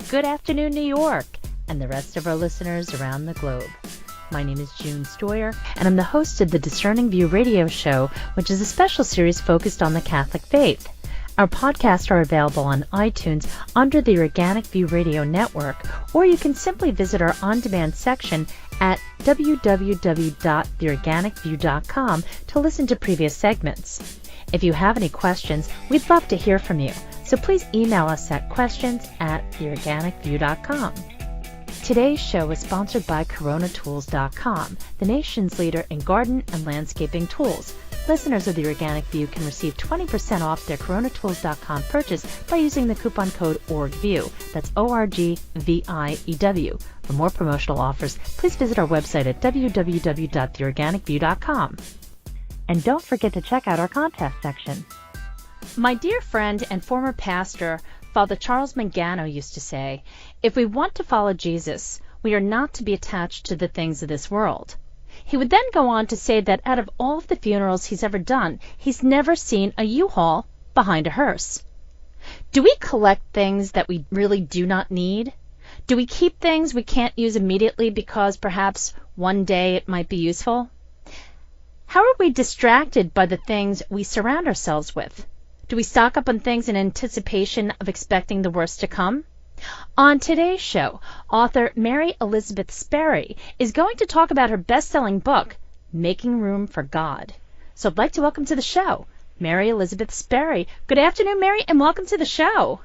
Good afternoon, New York, and the rest of our listeners around the globe. My name is June Stoyer, and I'm the host of the Discerning View Radio Show, which is a special series focused on the Catholic faith. Our podcasts are available on iTunes under the Organic View Radio Network, or you can simply visit our on-demand section at www.theorganicview.com to listen to previous segments. If you have any questions, we'd love to hear from you, so please email us at questions@theorganicview.com. Today's show is sponsored by coronatools.com, the nation's leader in garden and landscaping tools. Listeners of the Organic View can receive 20% off their coronatools.com purchase by using the coupon code ORGVIEW. That's ORGVIEW. For more promotional offers, please visit our website at www.theorganicview.com. And don't forget to check out our contest section. My dear friend and former pastor, Father Charles Mangano, used to say, if we want to follow Jesus, we are not to be attached to the things of this world. He would then go on to say that out of all of the funerals he's ever done, he's never seen a U-Haul behind a hearse. Do we collect things that we really do not need? Do we keep things we can't use immediately because perhaps one day it might be useful? How are we distracted by the things we surround ourselves with? Do we stock up on things in anticipation of expecting the worst to come? On today's show, author Mary Elizabeth Sperry is going to talk about her best-selling book, Making Room for God. So I'd like to welcome to the show, Mary Elizabeth Sperry. Good afternoon, Mary, and welcome to the show.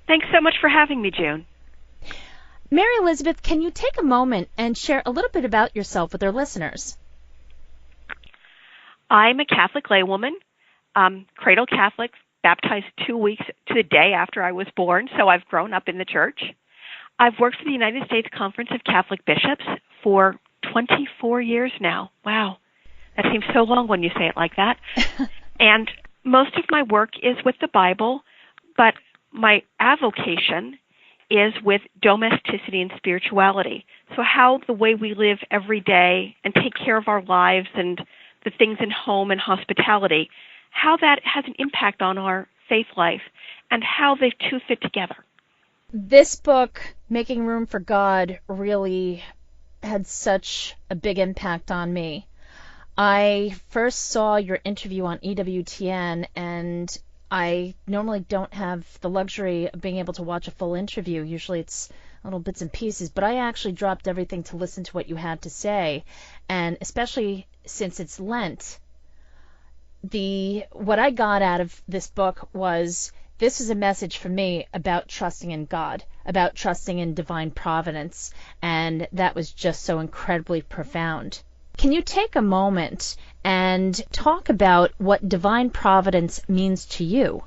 Thanks so much for having me, June. Mary Elizabeth, can you take a moment and share a little bit about yourself with our listeners? I'm a Catholic laywoman, cradle Catholic, baptized 2 weeks to the day after I was born, so I've grown up in the church. I've worked for the United States Conference of Catholic Bishops for 24 years now. Wow, that seems so long when you say it like that. And most of my work is with the Bible, but my avocation is with domesticity and spirituality. So how the way we live every day and take care of our lives and the things in home and hospitality, how that has an impact on our faith life and how the two fit together. This book, Making Room for God, really had such a big impact on me. I first saw your interview on EWTN, and I normally don't have the luxury of being able to watch a full interview. Usually it's little bits and pieces, but I actually dropped everything to listen to what you had to say, and especially since it's Lent, what I got out of this book was this is a message for me about trusting in God, about trusting in divine providence, and that was just so incredibly profound. Can you take a moment and talk about what divine providence means to you?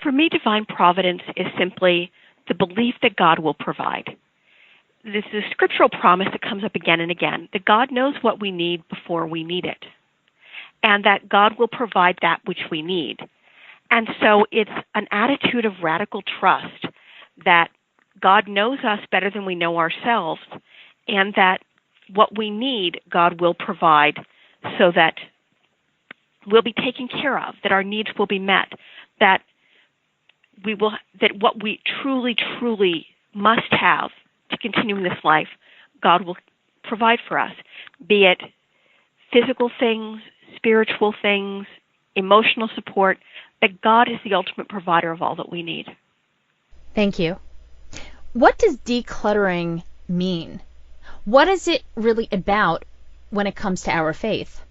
For me, divine providence is simply the belief that God will provide. This is a scriptural promise that comes up again and again, that God knows what we need before we need it, and that God will provide that which we need. And so it's an attitude of radical trust that God knows us better than we know ourselves, and that what we need, God will provide so that we'll be taken care of, that our needs will be met, that what we truly, truly must have to continue in this life, God will provide for us, be it physical things, spiritual things, emotional support, that God is the ultimate provider of all that we need. Thank you. What does decluttering mean? What is it really about when it comes to our faith?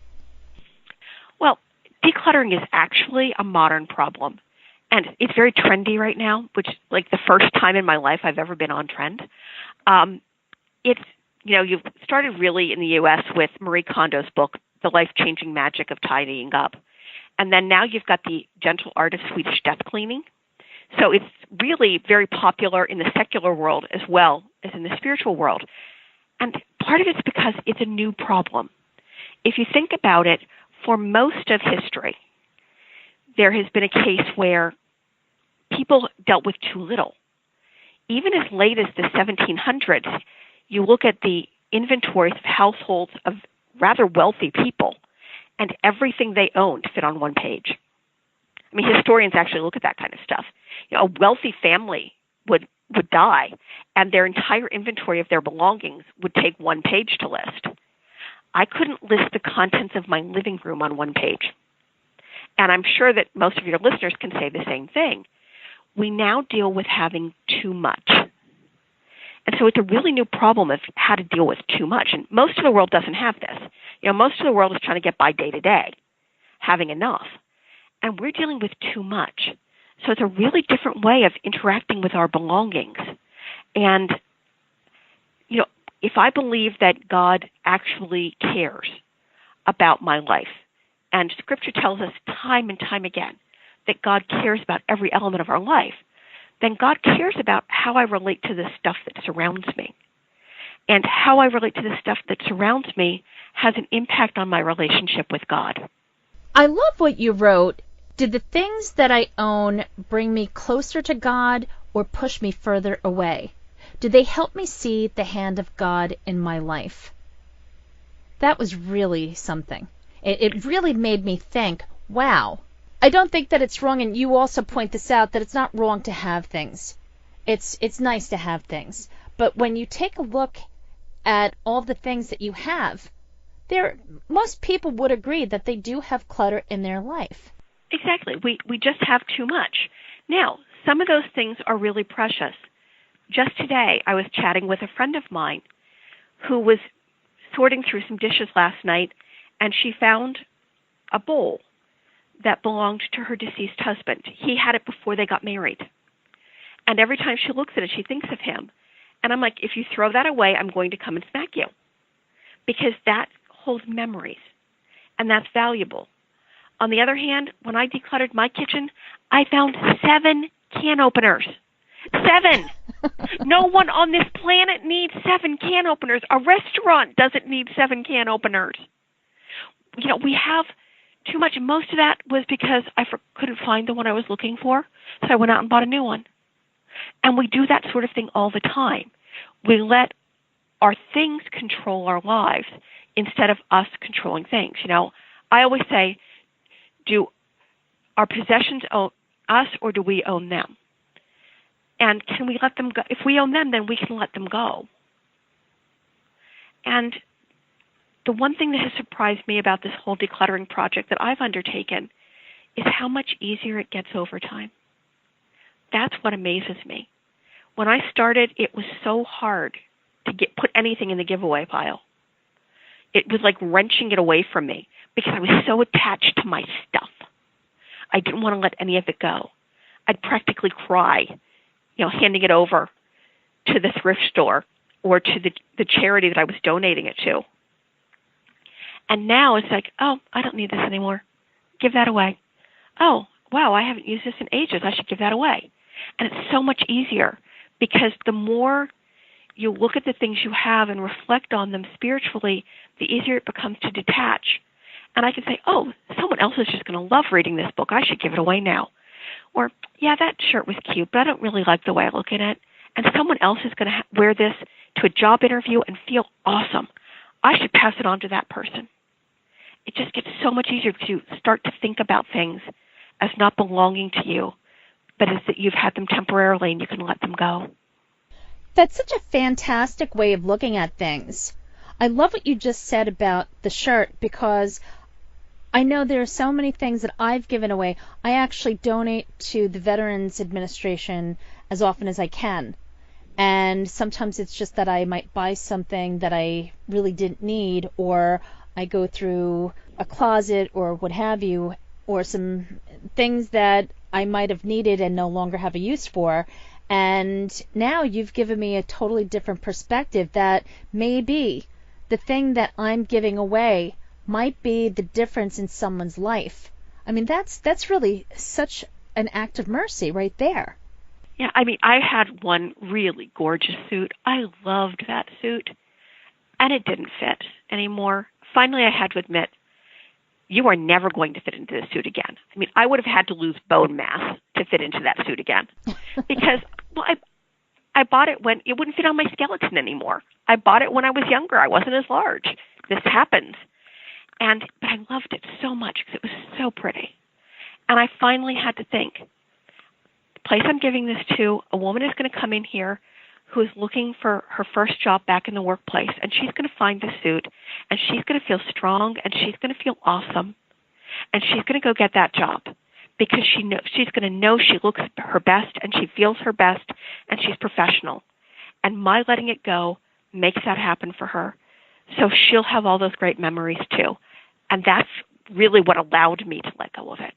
Well, decluttering is actually a modern problem. And it's very trendy right now, which is like the first time in my life I've ever been on trend. You've started really in the U.S. with Marie Kondo's book, The Life-Changing Magic of Tidying Up. And then now you've got the gentle art of Swedish death cleaning. So it's really very popular in the secular world as well as in the spiritual world. And part of it's because it's a new problem. If you think about it, for most of history, there has been a case where people dealt with too little. Even as late as the 1700s, you look at the inventories of households of rather wealthy people, and everything they owned fit on one page. I mean, historians actually look at that kind of stuff. A wealthy family would would die, and their entire inventory of their belongings would take one page to list. I couldn't list the contents of my living room on one page. And I'm sure that most of your listeners can say the same thing. We now deal with having too much. And so it's a really new problem of how to deal with too much. And most of the world doesn't have this. Most of the world is trying to get by day to day, having enough. And we're dealing with too much. So it's a really different way of interacting with our belongings. And, if I believe that God actually cares about my life, and Scripture tells us time and time again that God cares about every element of our life, then God cares about how I relate to the stuff that surrounds me. And how I relate to the stuff that surrounds me has an impact on my relationship with God. I love what you wrote. Did the things that I own bring me closer to God or push me further away? Did they help me see the hand of God in my life? That was really something. It really made me think, wow. I don't think that it's wrong, and you also point this out, that it's not wrong to have things. It's nice to have things. But when you take a look at all the things that you have, most people would agree that they do have clutter in their life. Exactly. We just have too much. Now, some of those things are really precious. Just today, I was chatting with a friend of mine who was sorting through some dishes last night, and she found a bowl that belonged to her deceased husband. He had it before they got married. And every time she looks at it, she thinks of him. And I'm like, if you throw that away, I'm going to come and smack you. Because that holds memories, and that's valuable. On the other hand, when I decluttered my kitchen, I found 7 can openers. 7! No one on this planet needs 7 can openers. A restaurant doesn't need 7 can openers. We have too much. And most of that was because I couldn't find the one I was looking for, so I went out and bought a new one. And we do that sort of thing all the time. We let our things control our lives instead of us controlling things. I always say, do our possessions own us, or do we own them? And can we let them go? If we own them, then we can let them go. And the one thing that has surprised me about this whole decluttering project that I've undertaken is how much easier it gets over time. That's what amazes me. When I started, it was so hard to put anything in the giveaway pile. It was like wrenching it away from me because I was so attached to my stuff. I didn't want to let any of it go. I'd practically cry, handing it over to the thrift store or to the charity that I was donating it to. And now it's like, oh, I don't need this anymore. Give that away. Oh, wow, I haven't used this in ages. I should give that away. And it's so much easier because the more you look at the things you have and reflect on them spiritually, the easier it becomes to detach. And I can say, oh, someone else is just going to love reading this book. I should give it away now. Or, yeah, that shirt was cute, but I don't really like the way I look at it. And someone else is going to wear this to a job interview and feel awesome. I should pass it on to that person. It just gets so much easier to start to think about things as not belonging to you, but as that you've had them temporarily and you can let them go. That's such a fantastic way of looking at things. I love what you just said about the shirt, because I know there are so many things that I've given away. I actually donate to the Veterans Administration as often as I can. And sometimes it's just that I might buy something that I really didn't need, or I go through a closet or what have you, or some things that I might have needed and no longer have a use for. And now you've given me a totally different perspective that maybe the thing that I'm giving away might be the difference in someone's life. I mean, that's really such an act of mercy right there. Yeah, I mean, I had one really gorgeous suit. I loved that suit, and it didn't fit anymore. Finally, I had to admit, you are never going to fit into this suit again. I mean, I would have had to lose bone mass to fit into that suit again because, well, I bought it when it wouldn't fit on my skeleton anymore. I bought it when I was younger. I wasn't as large. This happens. But I loved it so much because it was so pretty. And I finally had to think, place I'm giving this to, a woman is going to come in here who is looking for her first job back in the workplace, and she's going to find the suit, and she's going to feel strong, and she's going to feel awesome, and she's going to go get that job because she's going to know she looks her best, and she feels her best, and she's professional. And my letting it go makes that happen for her. So she'll have all those great memories too. And that's really what allowed me to let go of it.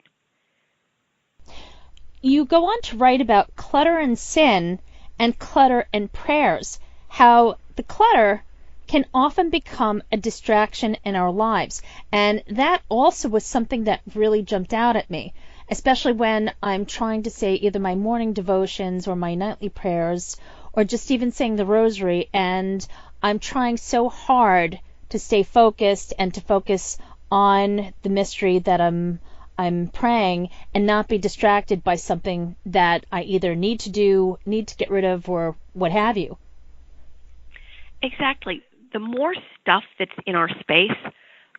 You go on to write about clutter and sin and clutter and prayers, how the clutter can often become a distraction in our lives. And that also was something that really jumped out at me, especially when I'm trying to say either my morning devotions or my nightly prayers or just even saying the rosary, and I'm trying so hard to stay focused and to focus on the mystery that I'm praying and not be distracted by something that I either need to do, need to get rid of, or what have you. Exactly. The more stuff that's in our space,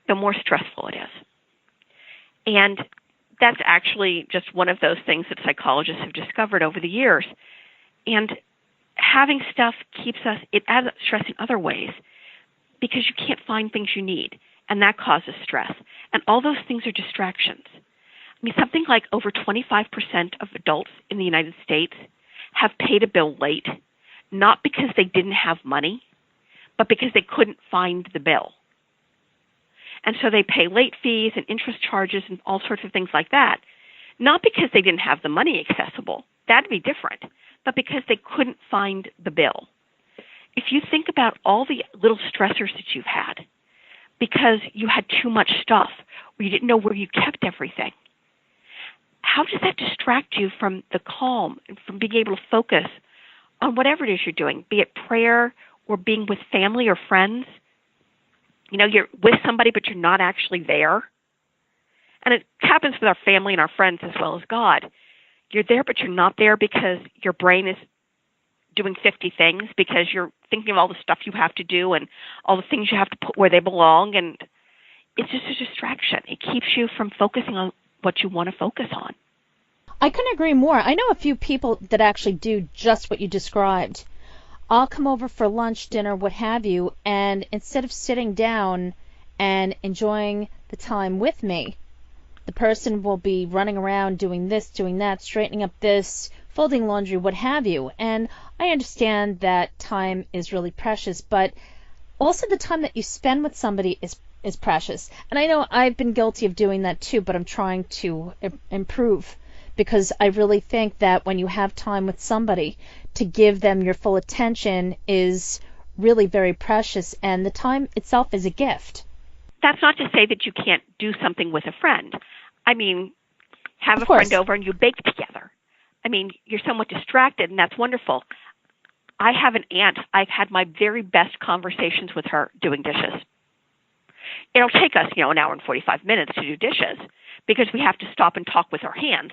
the more stressful it is. And that's actually just one of those things that psychologists have discovered over the years. And having stuff it adds stress in other ways because you can't find things you need, and that causes stress. And all those things are distractions. I mean, something like over 25% of adults in the United States have paid a bill late, not because they didn't have money, but because they couldn't find the bill. And so they pay late fees and interest charges and all sorts of things like that, not because they didn't have the money accessible. That'd be different, but because they couldn't find the bill. If you think about all the little stressors that you've had because you had too much stuff or you didn't know where you kept everything, how does that distract you from the calm and from being able to focus on whatever it is you're doing, be it prayer or being with family or friends? You know, you're with somebody, but you're not actually there. And it happens with our family and our friends as well as God. You're there, but you're not there because your brain is doing 50 things, because you're thinking of all the stuff you have to do and all the things you have to put where they belong. And it's just a distraction. It keeps you from focusing on what you want to focus on. I couldn't agree more. I know a few people that actually do just what you described. I'll come over for lunch, dinner, what have you, and instead of sitting down and enjoying the time with me, the person will be running around doing this, doing that, straightening up this, folding laundry, what have you. And I understand that time is really precious, but also the time that you spend with somebody is precious. And I know I've been guilty of doing that too, but I'm trying to improve, because I really think that when you have time with somebody, to give them your full attention is really very precious, and the time itself is a gift. That's not to say that you can't do something with a friend. I mean, have a friend over and you bake together. I mean, you're somewhat distracted, and that's wonderful. I have an aunt. I've had my very best conversations with her doing dishes. It'll take us, an hour and 45 minutes to do dishes because we have to stop and talk with our hands.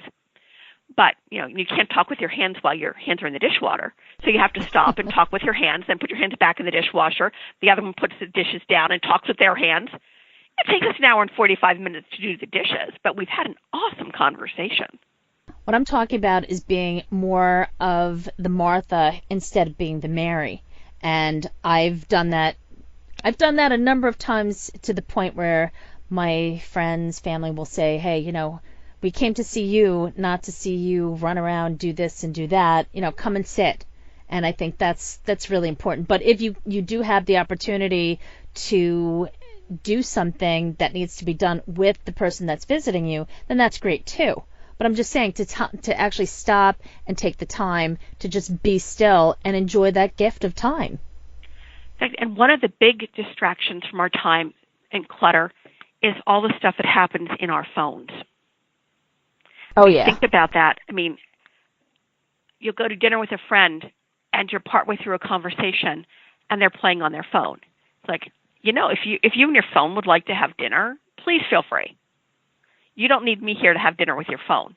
But, you can't talk with your hands while your hands are in the dishwater. So you have to stop and talk with your hands, then put your hands back in the dishwasher. The other one puts the dishes down and talks with their hands. It takes us an hour and 45 minutes to do the dishes, but we've had an awesome conversation. What I'm talking about is being more of the Martha instead of being the Mary. And I've done that a number of times, to the point where my friends, family will say, hey, we came to see you, not to see you run around, do this and do that. Come and sit. And I think that's really important. But if you do have the opportunity to do something that needs to be done with the person that's visiting you, then that's great too. But I'm just saying to actually stop and take the time to just be still and enjoy that gift of time. And one of the big distractions from our time in clutter is all the stuff that happens in our phones. Oh, yeah. Think about that. I mean, you'll go to dinner with a friend and you're partway through a conversation and they're playing on their phone. It's like, if you and your phone would like to have dinner, please feel free. You don't need me here to have dinner with your phone.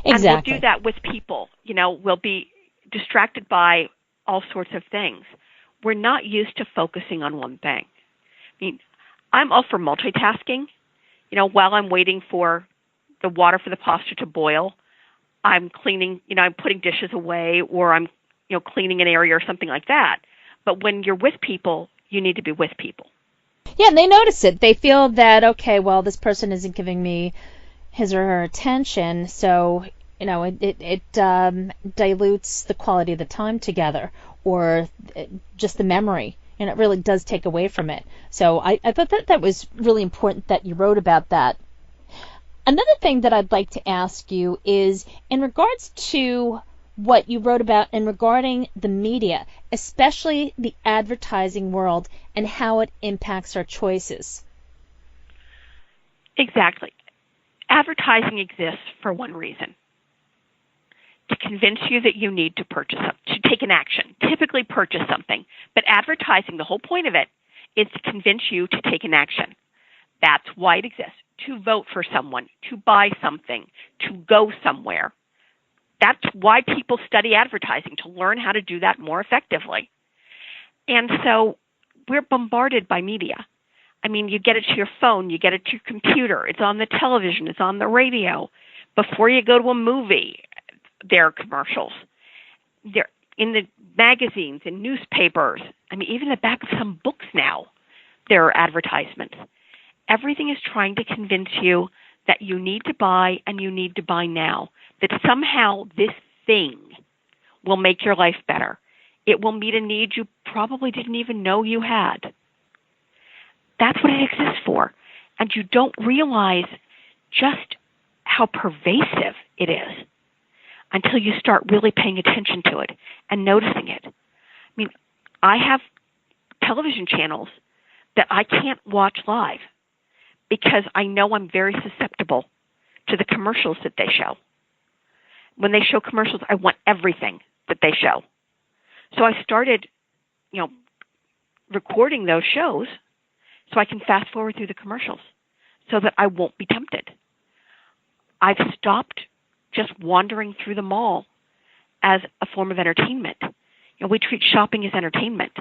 Exactly. And we'll do that with people. We'll be distracted by all sorts of things. We're not used to focusing on one thing. I mean, I'm all for multitasking. While I'm waiting for the water for the pasta to boil, I'm cleaning, I'm putting dishes away, or I'm, cleaning an area or something like that. But when you're with people, you need to be with people. Yeah, and they notice it. They feel that, okay, well, this person isn't giving me his or her attention, so, it dilutes the quality of the time together, or just the memory, and it really does take away from it. So I thought that was really important that you wrote about that. Another thing that I'd like to ask you is in regards to what you wrote about in regarding the media, especially the advertising world and how it impacts our choices. Exactly. Advertising exists for one reason: to convince you that you need to to take an action, typically purchase something. But advertising, the whole point of it is to convince you to take an action. That's why it exists: to vote for someone, to buy something, to go somewhere. That's why people study advertising, to learn how to do that more effectively. And so we're bombarded by media. I mean, you get it to your phone, you get it to your computer, it's on the television, it's on the radio. Before you go to a movie, there are commercials. They're in the magazines and newspapers. I mean, even the back of some books now, there are advertisements. Everything is trying to convince you that you need to buy, and you need to buy now, that somehow this thing will make your life better. It will meet a need you probably didn't even know you had. That's what it exists for. And you don't realize just how pervasive it is until you start really paying attention to it and noticing it. I mean, I have television channels that I can't watch live because I know I'm very susceptible to the commercials that they show. When they show commercials, I want everything that they show. So I started, recording those shows so I can fast forward through the commercials so that I won't be tempted. I've stopped just wandering through the mall as a form of entertainment. We treat shopping as entertainment.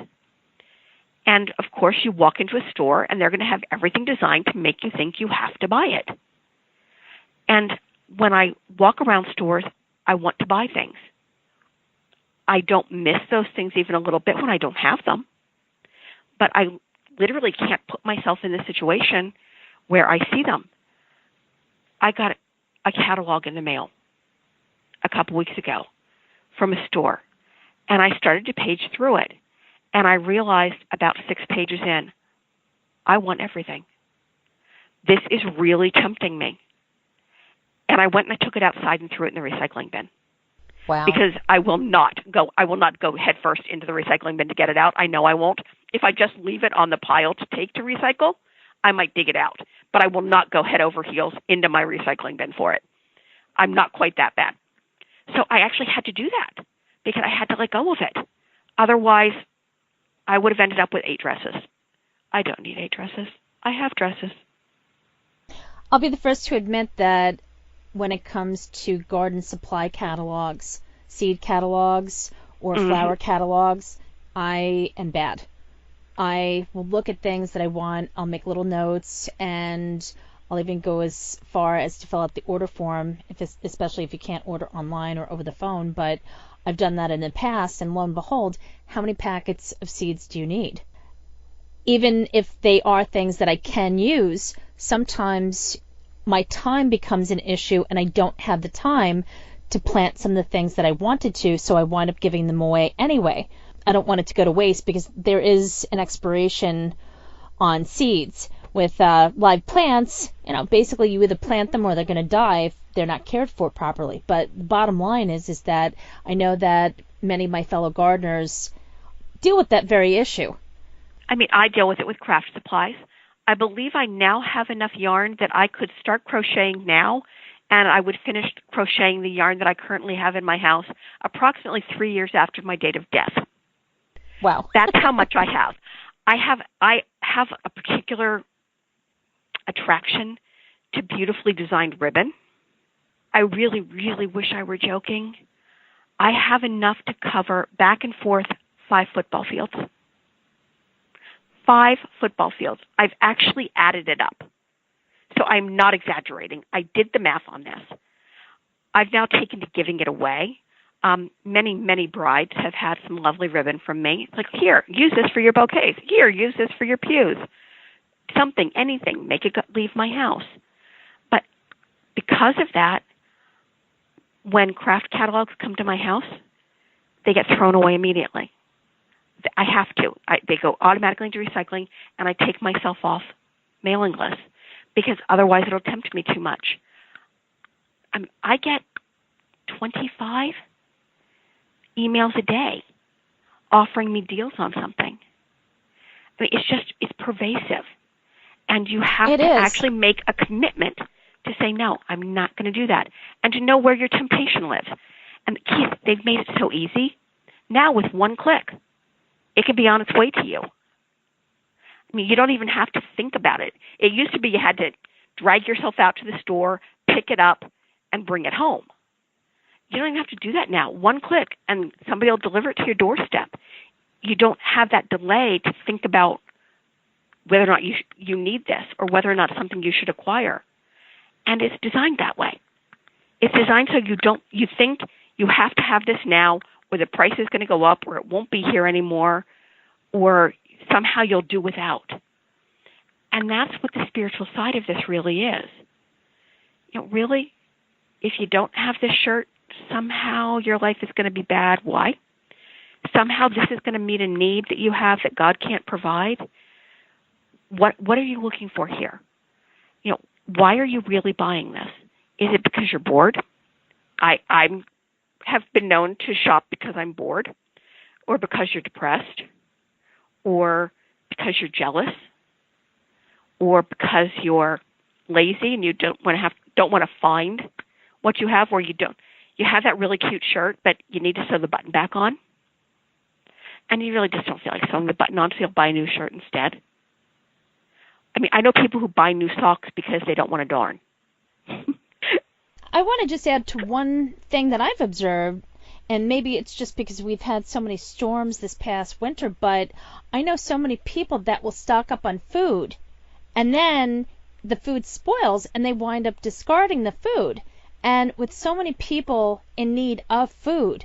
And, of course, you walk into a store, and they're going to have everything designed to make you think you have to buy it. And when I walk around stores, I want to buy things. I don't miss those things even a little bit when I don't have them. But I literally can't put myself in the situation where I see them. I got a catalog in the mail a couple weeks ago from a store, and I started to page through it. And I realized about 6 pages in, I want everything. This is really tempting me. And I went and I took it outside and threw it in the recycling bin. Wow. Because I will not go headfirst into the recycling bin to get it out. I know I won't. If I just leave it on the pile to take to recycle, I might dig it out. But I will not go head over heels into my recycling bin for it. I'm not quite that bad. So I actually had to do that because I had to let go of it. Otherwise, I would have ended up with 8 dresses. I don't need 8 dresses. I have dresses. I'll be the first to admit that when it comes to garden supply catalogs, seed catalogs, or flower catalogs, I am bad. I will look at things that I want, I'll make little notes, and I'll even go as far as to fill out the order form, especially if you can't order online or over the phone, but I've done that in the past, and lo and behold, how many packets of seeds do you need? Even if they are things that I can use, sometimes my time becomes an issue, and I don't have the time to plant some of the things that I wanted to, so I wind up giving them away anyway. I don't want it to go to waste because there is an expiration on seeds. With live plants, basically you either plant them or they're going to die if they're not cared for properly. But the bottom line is that I know that many of my fellow gardeners deal with that very issue. I mean, I deal with it with craft supplies. I believe I now have enough yarn that I could start crocheting now, and I would finish crocheting the yarn that I currently have in my house approximately 3 years after my date of death. Wow. That's how much I have. I have a particular attraction to beautifully designed ribbon. I really, really wish I were joking. I have enough to cover back and forth 5 football fields. 5 football fields. I've actually added it up. So I'm not exaggerating. I did the math on this. I've now taken to giving it away. Many brides have had some lovely ribbon from me. It's like, here, use this for your bouquets. Here, use this for your pews. Something, anything, make it leave my house. But because of that, when craft catalogs come to my house, they get thrown away immediately. I have to. They go automatically into recycling, and I take myself off mailing lists because otherwise it'll tempt me too much. I get 25 emails a day offering me deals on something. I mean, it's pervasive. And you have to actually make a commitment to say, no, I'm not going to do that. And to know where your temptation lives. And Keith, they've made it so easy. Now with one click, it can be on its way to you. I mean, you don't even have to think about it. It used to be you had to drag yourself out to the store, pick it up, and bring it home. You don't even have to do that now. One click, and somebody will deliver it to your doorstep. You don't have that delay to think about whether or not you need this or whether or not it's something you should acquire. And it's designed that way. It's designed so you think you have to have this now, or the price is going to go up, or it won't be here anymore, or somehow you'll do without. And that's what the spiritual side of this really is. Really, if you don't have this shirt, somehow your life is going to be bad. Why? Somehow this is going to meet a need that you have that God can't provide. What are you looking for here? Why are you really buying this? Is it because you're bored? I have been known to shop because I'm bored, or because you're depressed, or because you're jealous, or because you're lazy and you don't want to find what you have, or you have that really cute shirt, but you need to sew the button back on, and you really just don't feel like sewing the button on, so you'll buy a new shirt instead. I mean, I know people who buy new socks because they don't want to darn. I want to just add to one thing that I've observed, and maybe it's just because we've had so many storms this past winter, but I know so many people that will stock up on food, and then the food spoils, and they wind up discarding the food. And with so many people in need of food,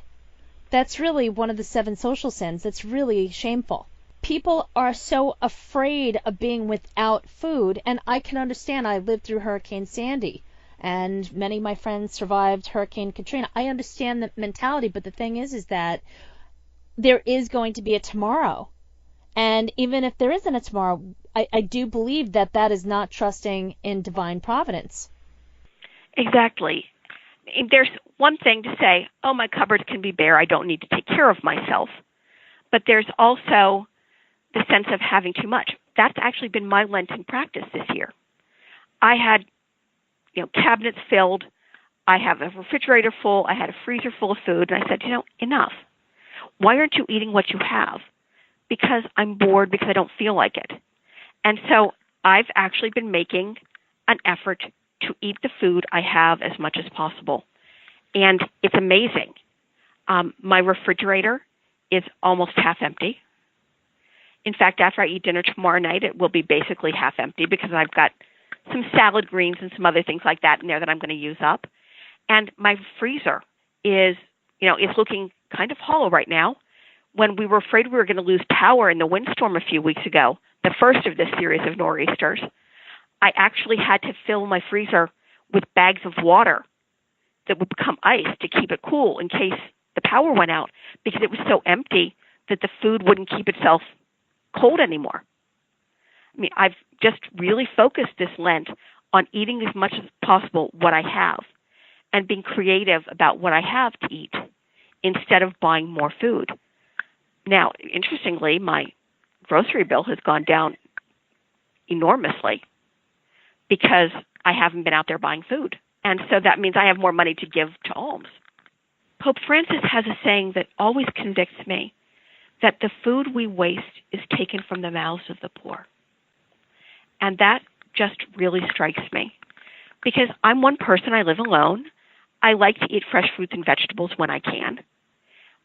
that's really one of the 7 social sins. That's really shameful. People are so afraid of being without food, and I can understand. I lived through Hurricane Sandy, and many of my friends survived Hurricane Katrina. I understand the mentality, but the thing is that there is going to be a tomorrow. And even if there isn't a tomorrow, I do believe that is not trusting in divine providence. Exactly. There's one thing to say, oh, my cupboard can be bare, I don't need to take care of myself. But there's also the sense of having too much. That's actually been my Lenten practice this year. I had, cabinets filled. I have a refrigerator full. I had a freezer full of food. And I said, enough. Why aren't you eating what you have? Because I'm bored, because I don't feel like it. And so I've actually been making an effort to eat the food I have as much as possible. And it's amazing. My refrigerator is almost half empty. In fact, after I eat dinner tomorrow night, it will be basically half empty because I've got some salad greens and some other things like that in there that I'm going to use up. And my freezer is, it's looking kind of hollow right now. When we were afraid we were going to lose power in the windstorm a few weeks ago, the first of this series of nor'easters, I actually had to fill my freezer with bags of water that would become ice to keep it cool in case the power went out, because it was so empty that the food wouldn't keep itself cold anymore. I mean, I've just really focused this Lent on eating as much as possible what I have and being creative about what I have to eat instead of buying more food. Now, interestingly, my grocery bill has gone down enormously because I haven't been out there buying food. And so that means I have more money to give to alms. Pope Francis has a saying that always convicts me, that the food we waste is taken from the mouths of the poor. And that just really strikes me. Because I'm one person, I live alone. I like to eat fresh fruits and vegetables when I can.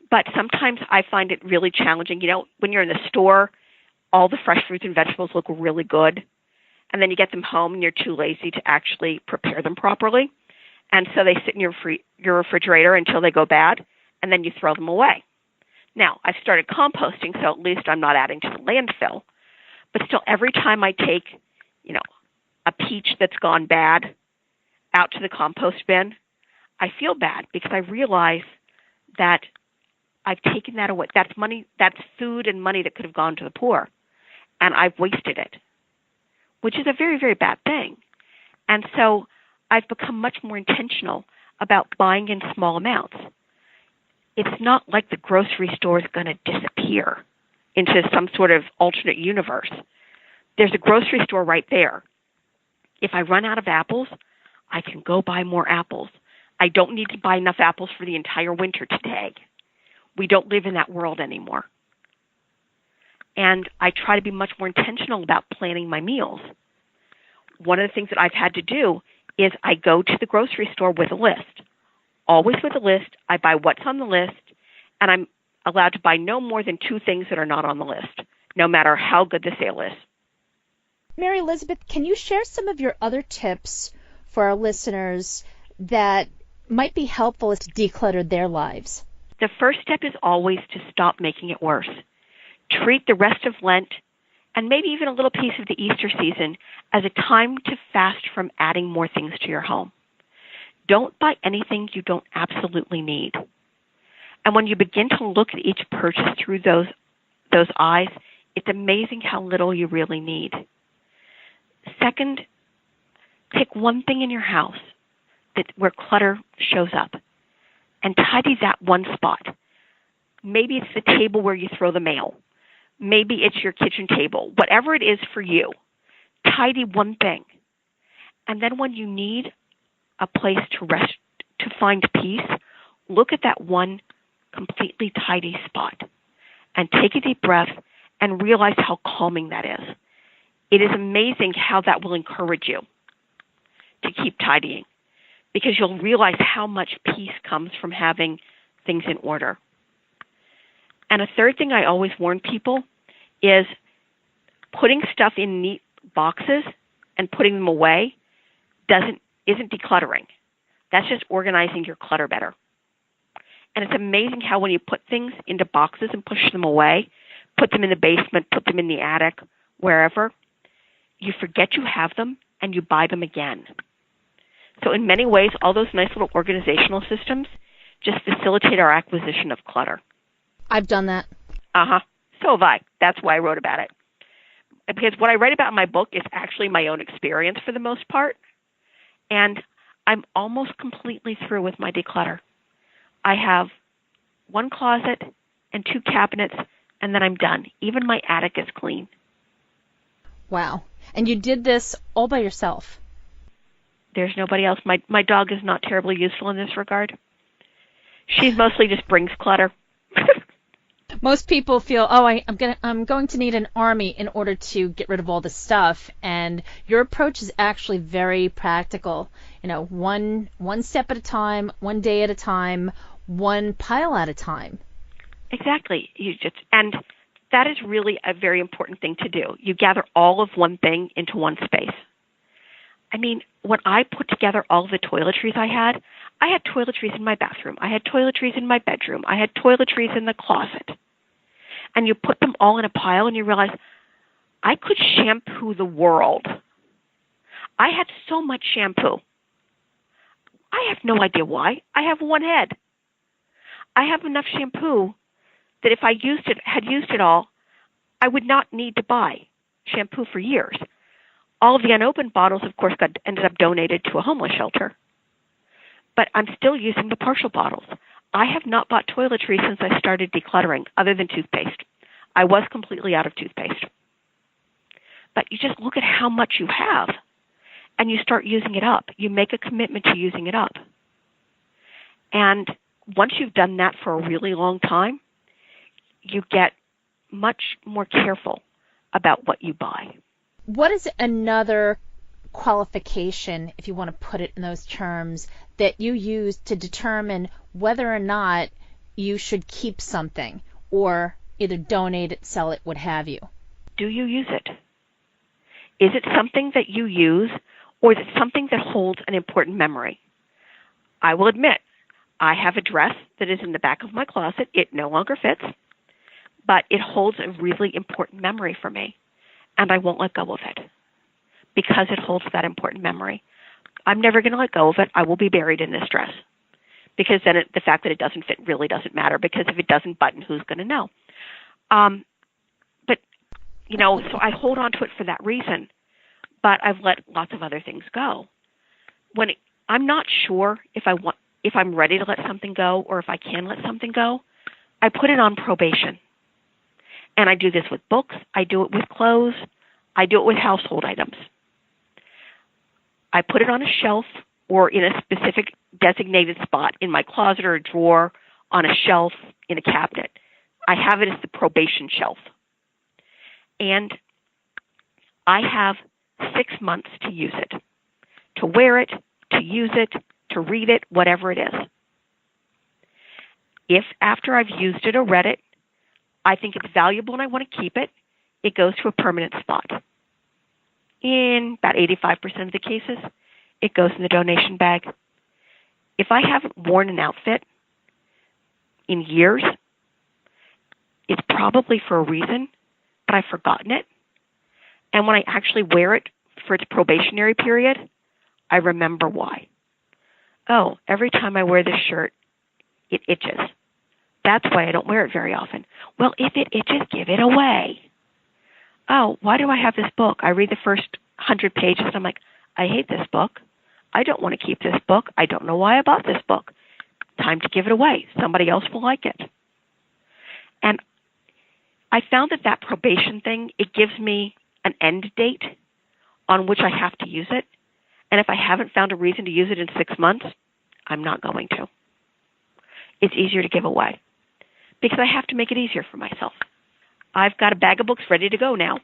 But sometimes I find it really challenging. When you're in the store, all the fresh fruits and vegetables look really good. And then you get them home and you're too lazy to actually prepare them properly. And so they sit in your refrigerator until they go bad, and then you throw them away. Now, I've started composting, so at least I'm not adding to the landfill. But still, every time I take, a peach that's gone bad out to the compost bin, I feel bad because I realize that I've taken that away. That's money, that's food and money that could have gone to the poor, and I've wasted it, which is a very, very bad thing. And so I've become much more intentional about buying in small amounts. It's not like the grocery store is going to disappear into some sort of alternate universe. There's a grocery store right there. If I run out of apples, I can go buy more apples. I don't need to buy enough apples for the entire winter today. We don't live in that world anymore. And I try to be much more intentional about planning my meals. One of the things that I've had to do is I go to the grocery store with a list. Always with a list. I buy what's on the list, and I'm allowed to buy no more than 2 things that are not on the list, no matter how good the sale is. Mary Elizabeth, can you share some of your other tips for our listeners that might be helpful to declutter their lives? The first step is always to stop making it worse. Treat the rest of Lent and maybe even a little piece of the Easter season as a time to fast from adding more things to your home. Don't buy anything you don't absolutely need. And when you begin to look at each purchase through those eyes, it's amazing how little you really need. Second, pick one thing in your house where clutter shows up and tidy that one spot. Maybe it's the table where you throw the mail. Maybe it's your kitchen table. Whatever it is for you, tidy one thing. And then when you need a place to rest, to find peace, look at that one completely tidy spot and take a deep breath and realize how calming that is. It is amazing how that will encourage you to keep tidying, because you'll realize how much peace comes from having things in order. And a third thing I always warn people is putting stuff in neat boxes and putting them away isn't decluttering. That's just organizing your clutter better. And it's amazing how when you put things into boxes and push them away, put them in the basement, put them in the attic, wherever, you forget you have them and you buy them again. So in many ways, all those nice little organizational systems just facilitate our acquisition of clutter. I've done that. So have I. That's why I wrote about it. Because what I write about in my book is actually my own experience for the most part. And I'm almost completely through with my declutter. I have 1 closet and 2 cabinets, and then I'm done. Even my attic is clean. Wow. And you did this all by yourself? There's nobody else. My dog is not terribly useful in this regard. She mostly just brings clutter. Most people feel, I'm going to need an army in order to get rid of all this stuff, and your approach is actually very practical. One step at a time, one day at a time, one pile at a time. Exactly. And that is really a very important thing to do. You gather all of one thing into one space. I mean, when I put together all of the toiletries I had toiletries in my bathroom. I had toiletries in my bedroom. I had toiletries in the closet. And you put them all in a pile and you realize, I could shampoo the world. I had so much shampoo. I have no idea why. I have one head. I have enough shampoo that if I had used it all, I would not need to buy shampoo for years. All of the unopened bottles, of course, ended up donated to a homeless shelter. But I'm still using the partial bottles. I have not bought toiletries since I started decluttering, other than toothpaste. I was completely out of toothpaste. But you just look at how much you have, and you start using it up. You make a commitment to using it up. And once you've done that for a really long time, you get much more careful about what you buy. What is another qualification, if you want to put it in those terms, that you use to determine whether or not you should keep something or either donate it, sell it, what have you? Do you use it? Is it something that you use, or is it something that holds an important memory? I will admit, I have a dress that is in the back of my closet. It no longer fits, but it holds a really important memory for me, and I won't let go of it because it holds that important memory. I'm never going to let go of it. I will be buried in this dress because then the fact that it doesn't fit really doesn't matter, because if it doesn't button, who's going to know? So I hold on to it for that reason, but I've let lots of other things go. I'm not sure if I'm ready to let something go or if I can let something go, I put it on probation. And I do this with books. I do it with clothes. I do it with household items. I put it on a shelf or in a specific designated spot in my closet or a drawer, on a shelf, in a cabinet. I have it as the probation shelf. And I have 6 months to use it, to wear it, to use it, to read it, whatever it is. If after I've used it or read it, I think it's valuable and I want to keep it, it goes to a permanent spot. In about 85% of the cases, it goes in the donation bag. If I haven't worn an outfit in years, it's probably for a reason, but I've forgotten it. And when I actually wear it for its probationary period, I remember why. Oh, every time I wear this shirt, it itches. That's why I don't wear it very often. Well, if it itches, give it away. Oh, why do I have this book? I read the first 100 pages, and I'm like, I hate this book. I don't want to keep this book. I don't know why I bought this book. Time to give it away. Somebody else will like it. And I found that probation thing, it gives me an end date on which I have to use it. And if I haven't found a reason to use it in 6 months, I'm not going to. It's easier to give away because I have to make it easier for myself. I've got a bag of books ready to go now.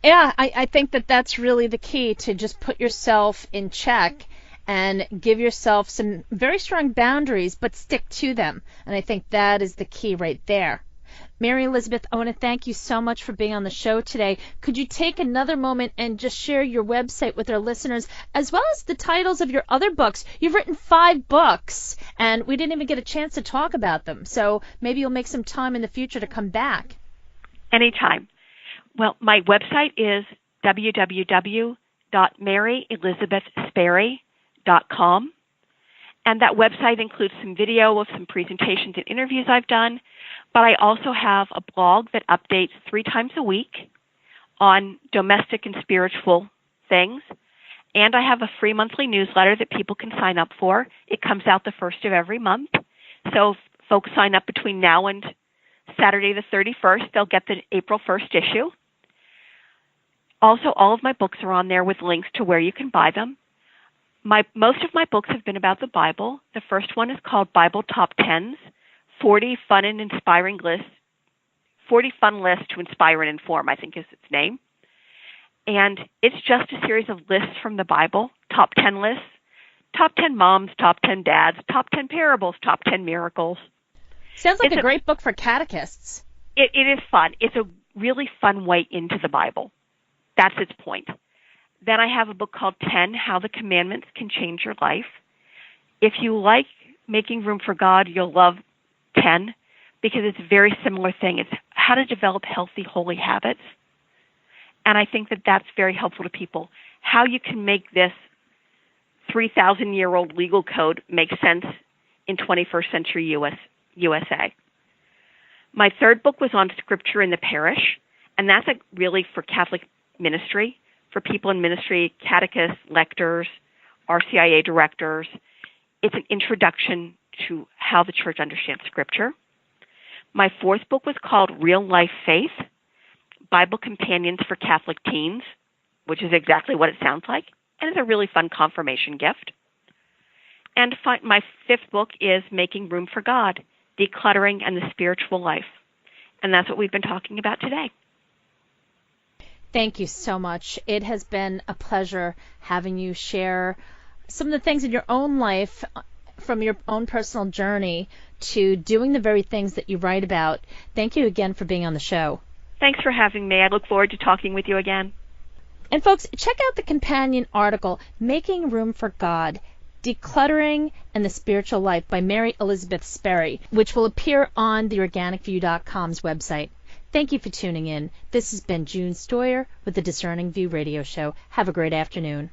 Yeah, I think that's really the key, to just put yourself in check and give yourself some very strong boundaries, but stick to them. And I think that is the key right there. Mary Elizabeth, I want to thank you so much for being on the show today. Could you take another moment and just share your website with our listeners, as well as the titles of your other books? You've written 5 books, and we didn't even get a chance to talk about them. So maybe you'll make some time in the future to come back. Anytime. Well, my website is www.maryelizabethsperry.com. And that website includes some video of some presentations and interviews I've done. But I also have a blog that updates 3 times a week on domestic and spiritual things. And I have a free monthly newsletter that people can sign up for. It comes out the first of every month. So if folks sign up between now and Saturday the 31st, they'll get the April 1st issue. Also, all of my books are on there with links to where you can buy them. Most of my books have been about the Bible. The first one is called Bible Top 10s, 40 fun and inspiring lists, 40 fun lists to inspire and inform, I think is its name. And it's just a series of lists from the Bible, top 10 lists, top 10 moms, top 10 dads, top 10 parables, top 10 miracles. Sounds like a great book for catechists. It is fun. It's a really fun way into the Bible. That's its point. Then I have a book called 10, How the Commandments Can Change Your Life. If you like Making Room for God, you'll love 10 because it's a very similar thing. It's how to develop healthy, holy habits. And I think that that's very helpful to people. How you can make this 3,000-year-old legal code make sense in 21st century USA. My third book was on Scripture in the Parish, and that's really for Catholic ministry, for people in ministry, catechists, lectors, RCIA directors. It's an introduction to how the church understands Scripture. My fourth book was called Real Life Faith, Bible Companions for Catholic Teens, which is exactly what it sounds like, and it's a really fun confirmation gift. And my fifth book is Making Room for God, Decluttering and the Spiritual Life. And that's what we've been talking about today. Thank you so much. It has been a pleasure having you share some of the things in your own life, from your own personal journey to doing the very things that you write about. Thank you again for being on the show. Thanks for having me. I look forward to talking with you again. And folks, check out the companion article, Making Room for God, Decluttering and the Spiritual Life by Mary Elizabeth Sperry, which will appear on the organicview.com's website. Thank you for tuning in. This has been June Stoyer with the Discerning View Radio Show. Have a great afternoon.